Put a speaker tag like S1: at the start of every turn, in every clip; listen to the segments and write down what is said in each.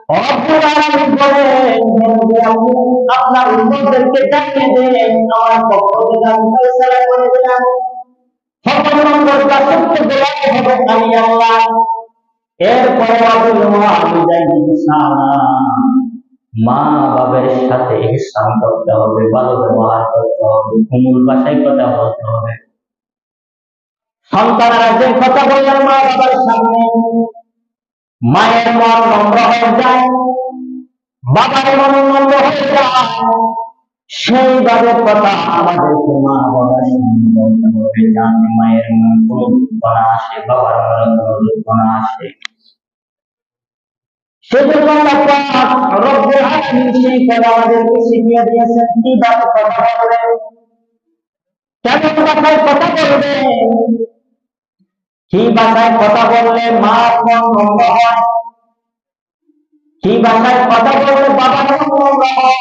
S1: রব্বুল আলামিন বলেন যে আপনি আপনার উম্মতদেরকে জানিয়ে দেন আমার পক্ষ থেকে আমি ফয়সালা করে দিলাম সকল নম্বর দাসত্ব দেওয়া হবে আমি আল্লাহ। এরপরে আবুল ওয়ালিদাইন ইহসানা, মা বাবার সাথে ইহসান করতে হবে, ভালো ব্যবহার করতে হবে, কোমল ভাষায় কথা বলতে হবে। সন্তানরা যে কথা বললেন মা বাবার সামনে, মায়ের মন নম্র হয়ে যায়, বাবার মন নম্র হয়ে যায়, সেইভাবে কথা আমাদেরকে মা বাবার সামনে বলতে হবে, যাতে মায়ের মনে কোনো দুঃখ না আসে, বাবার মনে কোনো দুঃখ না আসে। সেজন্য আল্লাহ পাক রব্বুল আলামিন সেই কথা আমাদেরকে শিখিয়ে দিয়েছেন কিভাবে কথা বলবেন, কেমন ভাষায় কথা বলবেন, কি ভাষায় কথা বললে মা মন নম্র হয়, কি ভাষায় কথা বললে বাবার মন নম্র হয়।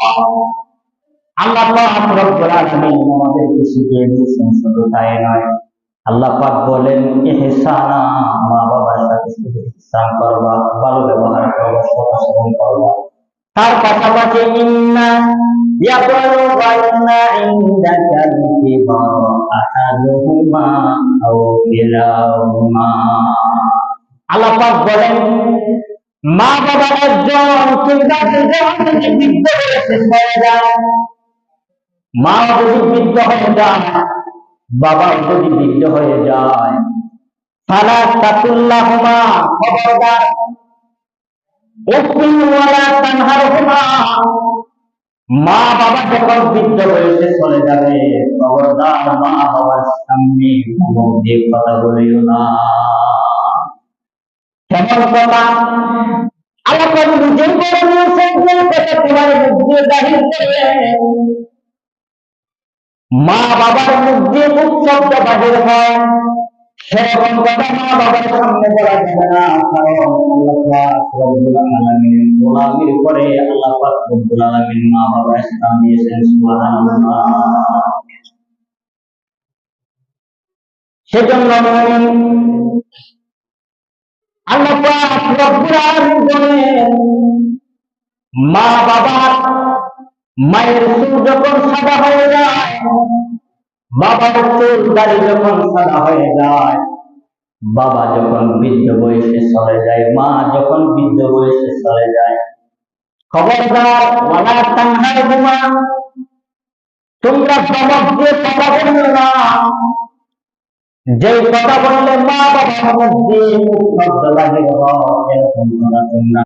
S1: আল্লাহ পাক রব্বুল আলামিন আমাদেরকে শিখিয়ে দিয়েছেন। শুধু তাই নয়, আল্লাহ পাক বলেন ইহসানা, মা বাবার সাথে শুধু ইহসান করবা, ভালো ব্যবহার করবা, সদাচরণ করবা। তার পাশাপাশি ইন্না ইয়াবলুগান্না ইনদাকাল কিবারা আহাদুহুমা আও কিলাহুমা, আল্লাহ পাক বলেন মা বাবা একজন কিংবা দুজন যদি বৃদ্ধ হয়ে শেষ হয়ে যায়, মা যদি বৃদ্ধ হয়ে যায়, বাবা যদি বৃদ্ধ হয়ে যায়, ফালা তাকুল্লাহুমা, খবরদার, উফিন ওয়ালা তানহারহুমা, মা বাবা যখন বৃদ্ধ বয়সে চলে যাবে, খবরদার মা বাবার সামনে মুখ দিয়ে কথা বলিও না। কেমন কথা? আল্লাহ পাক নিজেই বলে দিয়েছেন যে কথা তোমার মুখ দিয়ে জাহির করবে, মা বাবার মুখ দিয়ে শব্দ বাহির হয়, সেরকম কথা মা বাবার সামনে বলা যাবে না। কারণ আল্লাহ পাক রব্বুল আলামিনের গোলামির উপরে আল্লাহ পাক রব্বুল আলামিন মা বাবার স্থান দিয়েছেন। সুবহানাল্লাহ। সেজন্য আল্লাহ পাক রব্বুল আলামিন বলেন মা বাবা, মায়ের চুল যখন সাদা হয়ে যায়, বাবার চুল দাড়ি যখন সাদা হয়ে যায়, বাবা যখন বৃদ্ধ বয়সে চলে যায়, মা যখন বৃদ্ধ বয়সে চলে যায়, খবরদার ওয়ালা তানহারহুমা, তোমরা ধমক দিয়ে কথা বলবে না। যে কথা বললে মা বাবার মুখ দিয়ে শব্দ বাহির হয়, এরকম কথা তোমরা